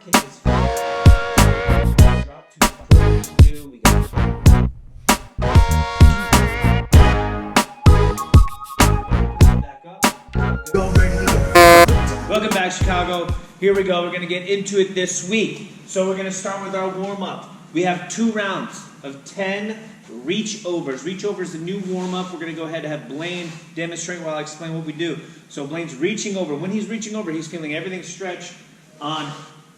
kick is drop to do. We got back up. Welcome back, Chicago. Here we go. We're going to get into it this week. So we're going to start with our warm-up. We have 2 rounds of 10 reach overs. Reach over is the new warm-up. We're going to go ahead and have Blaine demonstrate while I explain what we do. So Blaine's reaching over. When he's reaching over, he's feeling everything stretch on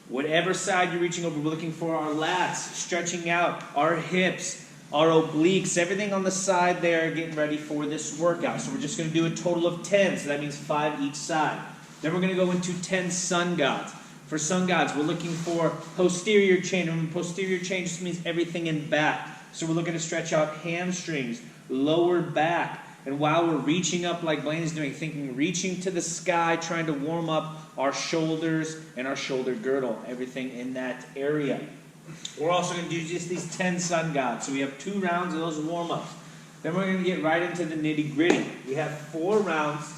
whatever side you're reaching over. We're looking for our lats stretching out, our hips, our obliques, everything on the side there, getting ready for this workout. So we're just going to do a total of 10, so that means 5 each side. Then we're going to go into 10 sun gods. For sun gods, we're looking for posterior chain. And posterior chain just means everything in back. So we're looking to stretch out hamstrings, lower back. And while we're reaching up like Blaine is doing, thinking reaching to the sky, trying to warm up our shoulders and our shoulder girdle, everything in that area. We're also going to do just these 10 sun gods. So we have 2 rounds of those warm-ups. Then we're going to get right into the nitty-gritty. We have 4 rounds.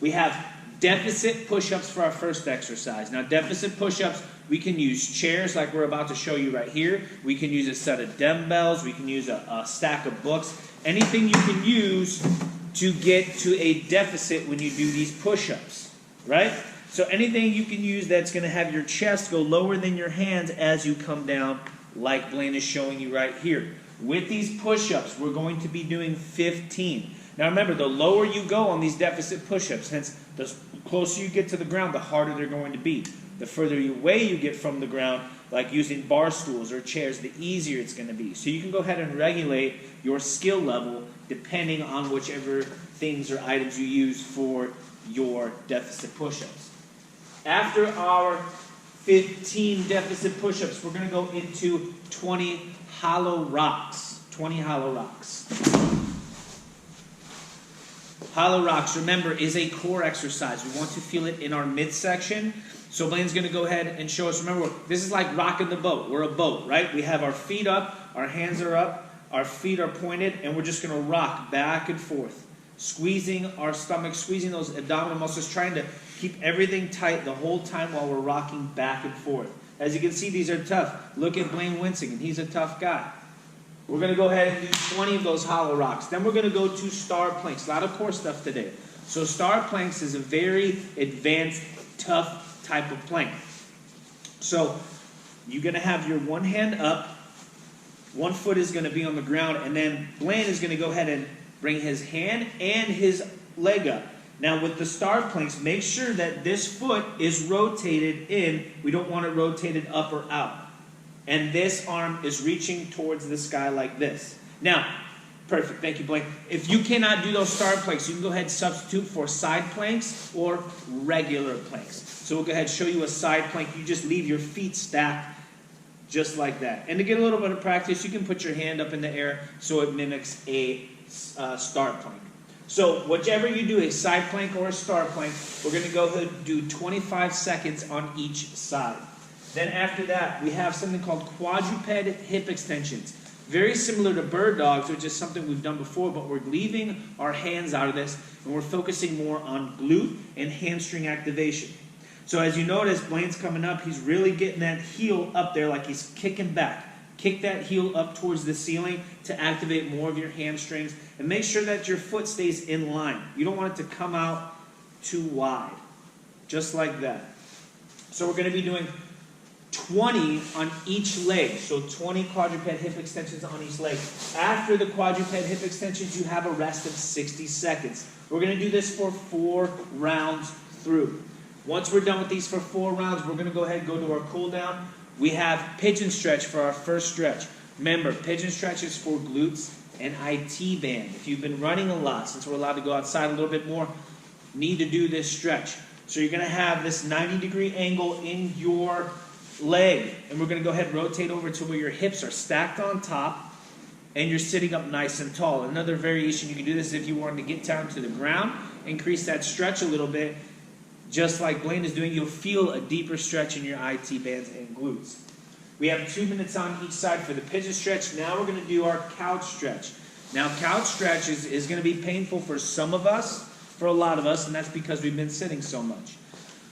We have deficit push-ups for our first exercise. Now, deficit push-ups, we can use chairs like we're about to show you right here. We can use a set of dumbbells. We can use a stack of books. Anything you can use to get to a deficit when you do these push-ups, right? So anything you can use that's going to have your chest go lower than your hands as you come down, like Blaine is showing you right here. With these push-ups, we're going to be doing 15. Now remember, the lower you go on these deficit push-ups, hence the closer you get to the ground, the harder they're going to be. The further away you get from the ground, like using bar stools or chairs, the easier it's going to be. So you can go ahead and regulate your skill level depending on whichever things or items you use for your deficit push-ups. After our 15 deficit push-ups, we're going to go into 20 hollow rocks. 20 hollow rocks. Hollow rocks, remember, is a core exercise. We want to feel it in our midsection. So Blaine's going to go ahead and show us. Remember, this is like rocking the boat. We're a boat, right? We have our feet up, our hands are up, our feet are pointed, and we're just going to rock back and forth. Squeezing our stomach, squeezing those abdominal muscles, trying to keep everything tight the whole time while we're rocking back and forth. As you can see, these are tough. Look at Blaine Winsing, and he's a tough guy. We're going to go ahead and do 20 of those hollow rocks. Then we're going to go to star planks. A lot of core stuff today. So star planks is a very advanced, tough type of plank. So you're going to have your one hand up, one foot is going to be on the ground, and then Blaine is going to go ahead and bring his hand and his leg up. Now with the star planks, make sure that this foot is rotated in. We don't want it rotated up or out. And this arm is reaching towards the sky like this. Now, perfect, thank you, Blaine. If you cannot do those star planks, you can go ahead and substitute for side planks or regular planks. So we'll go ahead and show you a side plank. You just leave your feet stacked just like that. And to get a little bit of practice, you can put your hand up in the air so it mimics a star plank. So whichever you do, a side plank or a star plank, we're going to go ahead and do 25 seconds on each side. Then after that, we have something called quadruped hip extensions. Very similar to bird dogs, which is something we've done before, but we're leaving our hands out of this, and we're focusing more on glute and hamstring activation. So as you notice, Blaine's coming up. He's really getting that heel up there like he's kicking back. Kick that heel up towards the ceiling to activate more of your hamstrings, and make sure that your foot stays in line. You don't want it to come out too wide, just like that. So we're going to be doing 20 on each leg, so 20 quadruped hip extensions on each leg. After the quadruped hip extensions, you have a rest of 60 seconds. We're going to do this for 4 rounds through. Once we're done with these for 4 rounds, we're going to go ahead and go to our cool down. We have pigeon stretch for our first stretch. Remember, pigeon stretch is for glutes and IT band. If you've been running a lot, since we're allowed to go outside a little bit more, need to do this stretch. So you're going to have this 90-degree angle in your leg, and we're going to go ahead and rotate over to where your hips are stacked on top and you're sitting up nice and tall. Another variation, you can do this if you wanted to get down to the ground, increase that stretch a little bit, just like Blaine is doing. You'll feel a deeper stretch in your IT bands and glutes. We have 2 minutes on each side for the pigeon stretch. Now we're going to do our couch stretch. Now couch stretch is going to be painful for some of us, for a lot of us, and that's because we've been sitting so much.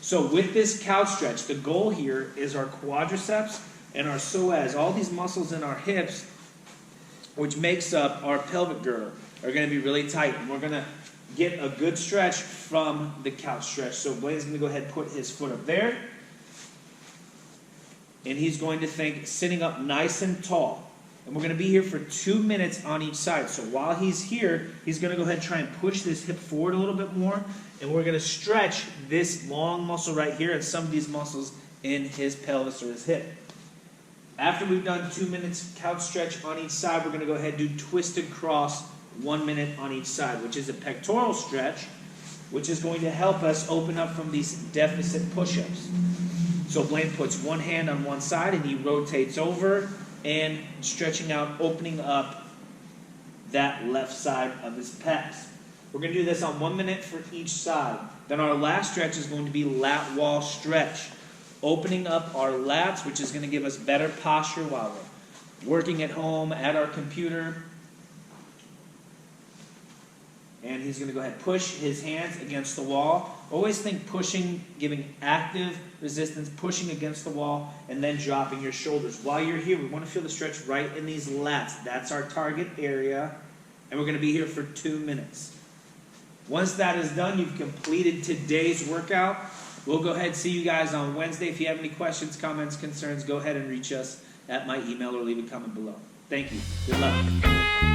So with this couch stretch, the goal here is our quadriceps and our psoas, all these muscles in our hips, which makes up our pelvic girdle, are going to be really tight. And we're going to get a good stretch from the couch stretch. So Blaine's going to go ahead and put his foot up there. And he's going to think sitting up nice and tall. And we're going to be here for 2 minutes on each side. So while he's here, he's going to go ahead and try and push this hip forward a little bit more. And we're going to stretch this long muscle right here and some of these muscles in his pelvis or his hip. After we've done 2 minutes couch stretch on each side, we're going to go ahead and do twisted cross 1 minute on each side, which is a pectoral stretch, which is going to help us open up from these deficit push-ups. So Blaine puts one hand on one side and he rotates over and stretching out, opening up that left side of his pecs. We're going to do this on 1 minute for each side. Then our last stretch is going to be lat wall stretch, opening up our lats, which is going to give us better posture while we're working at home, at our computer. And he's going to go ahead and push his hands against the wall. Always think pushing, giving active resistance, pushing against the wall, and then dropping your shoulders. While you're here, we want to feel the stretch right in these lats. That's our target area. And we're going to be here for 2 minutes. Once that is done, you've completed today's workout. We'll go ahead and see you guys on Wednesday. If you have any questions, comments, concerns, go ahead and reach us at my email or leave a comment below. Thank you. Good luck.